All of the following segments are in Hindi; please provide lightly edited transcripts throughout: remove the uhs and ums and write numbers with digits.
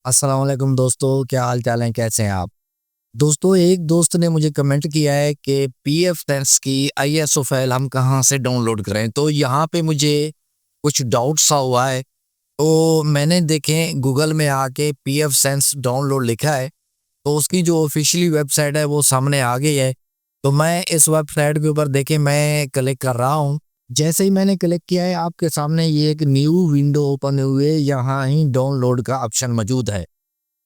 अस्सलाम वालेकुम दोस्तों, क्या हाल चाल है, कैसे हैं आप? दोस्तों, एक दोस्त ने मुझे कमेंट किया है कि पीएफ टेंस की आईएसओ फाइल हम कहाँ से डाउनलोड करें। तो यहाँ पे मुझे कुछ डाउट सा हुआ है। तो मैंने देखें गूगल में आके पीएफ सेंस डाउनलोड लिखा है, तो उसकी जो ऑफिशियली वेबसाइट है वो सामने आ गई है। तो मैं इस वेबसाइट के ऊपर देखें मैं क्लिक कर रहा हूँ। जैसे ही मैंने क्लिक किया है आपके सामने ये एक न्यू विंडो ओपन हुई है, यहाँ ही डाउनलोड का ऑप्शन मौजूद है।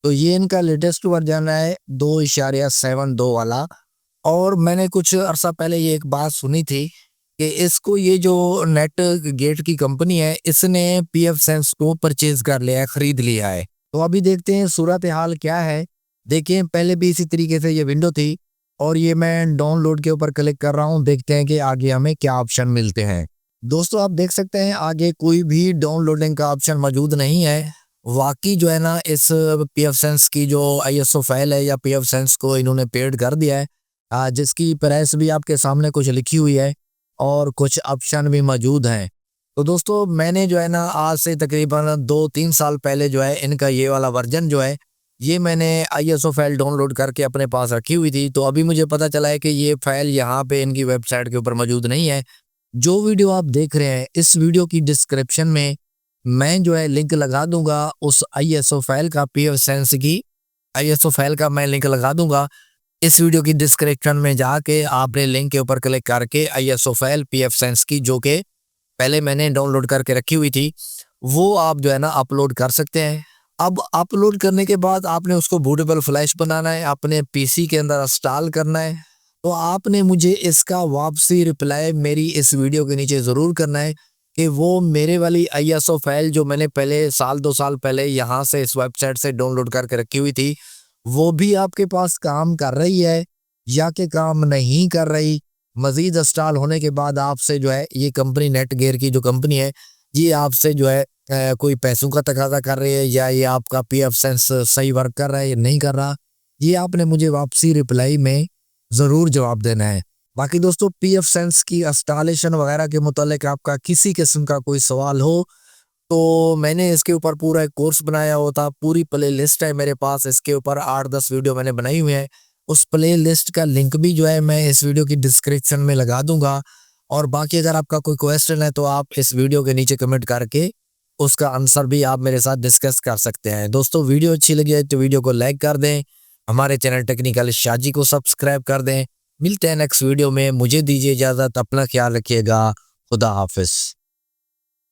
तो ये इनका लेटेस्ट वर्जन है 2.72 वाला। और मैंने कुछ अरसा पहले ये एक बात सुनी थी कि इसको ये जो नेट गेट की कंपनी है इसने पीएफ सेंस को परचेज कर लिया है, खरीद लिया है। तो अभी देखते हैं सूरत हाल क्या है। देखिए पहले भी इसी तरीके से ये विंडो थी और ये मैं डाउनलोड के ऊपर क्लिक कर रहा हूँ। देखते हैं कि आगे हमें क्या ऑप्शन मिलते हैं। दोस्तों आप देख सकते हैं आगे कोई भी डाउनलोडिंग का ऑप्शन मौजूद नहीं है। वाकई जो है ना इस पीएफ सेंस की जो आईएसओ फाइल है या पीएफ सेंस को इन्होंने पेड कर दिया है, जिसकी प्राइस भी आपके सामने कुछ लिखी हुई है और कुछ ऑप्शन भी मौजूद हैं। तो दोस्तों मैंने जो है ना आज से तकरीबन 2-3 साल पहले जो है इनका ये वाला वर्जन जो है ये मैंने आईएसओ फाइल डाउनलोड करके अपने पास रखी हुई थी। तो अभी मुझे पता चला है कि ये फाइल यहाँ पे इनकी वेबसाइट के ऊपर मौजूद नहीं है। जो वीडियो आप देख रहे हैं इस वीडियो की डिस्क्रिप्शन में मैं जो है लिंक लगा दूंगा उस आईएसओ फाइल का, पीएफ सेंस की आईएसओ फाइल का मैं लिंक लगा दूंगा। इस वीडियो की डिस्क्रिप्शन में जाके आपने लिंक के ऊपर क्लिक करके आईएसओ फाइल पीएफ सेंस की जो कि पहले मैंने डाउनलोड करके रखी हुई थी वो आप जो है ना अपलोड कर सकते हैं। अब अपलोड करने के बाद आपने उसको बूटेबल फ्लैश बनाना है, अपने पीसी के अंदर इंस्टॉल करना है। तो आपने मुझे इसका वापसी रिप्लाई मेरी इस वीडियो के नीचे ज़रूर करना है कि वो मेरे वाली आईएसओ फाइल जो मैंने पहले साल 2 साल पहले यहाँ से इस वेबसाइट से डाउनलोड करके रखी हुई थी वो भी आपके पास काम कर रही है या कि काम नहीं कर रही। मज़ीद इंस्टॉल होने के बाद आपसे जो है ये कंपनी नेट गेयर की जो कंपनी है ये आपसे जो है कोई पैसों का तकाजा कर रही है या ये आपका पीएफ सेंस सही वर्क कर रहा है या नहीं कर रहा, ये आपने मुझे वापसी रिप्लाई में ज़रूर जवाब देना है। बाकी दोस्तों पीएफ सेंस की इंस्टॉलेशन वगैरह के मुतालिक आपका किसी किस्म का कोई सवाल हो तो मैंने इसके ऊपर पूरा एक कोर्स बनाया हुआ था, पूरी प्ले लिस्ट है मेरे पास, इसके ऊपर 8-10 वीडियो मैंने बनाई हुई है। उस प्ले लिस्ट का लिंक भी जो है मैं इस वीडियो की डिस्क्रिप्शन में लगा दूंगा। और बाकी अगर आपका कोई क्वेश्चन है तो आप इस वीडियो के नीचे कमेंट करके उसका आंसर भी आप मेरे साथ डिस्कस कर सकते हैं। दोस्तों वीडियो अच्छी लगी है तो वीडियो को लाइक कर दें, हमारे चैनल टेक्निकल शाजी को सब्सक्राइब कर दें। मिलते हैं नेक्स्ट वीडियो में, मुझे दीजिए इजाज़त, अपना ख्याल रखिएगा। खुदा हाफिज़।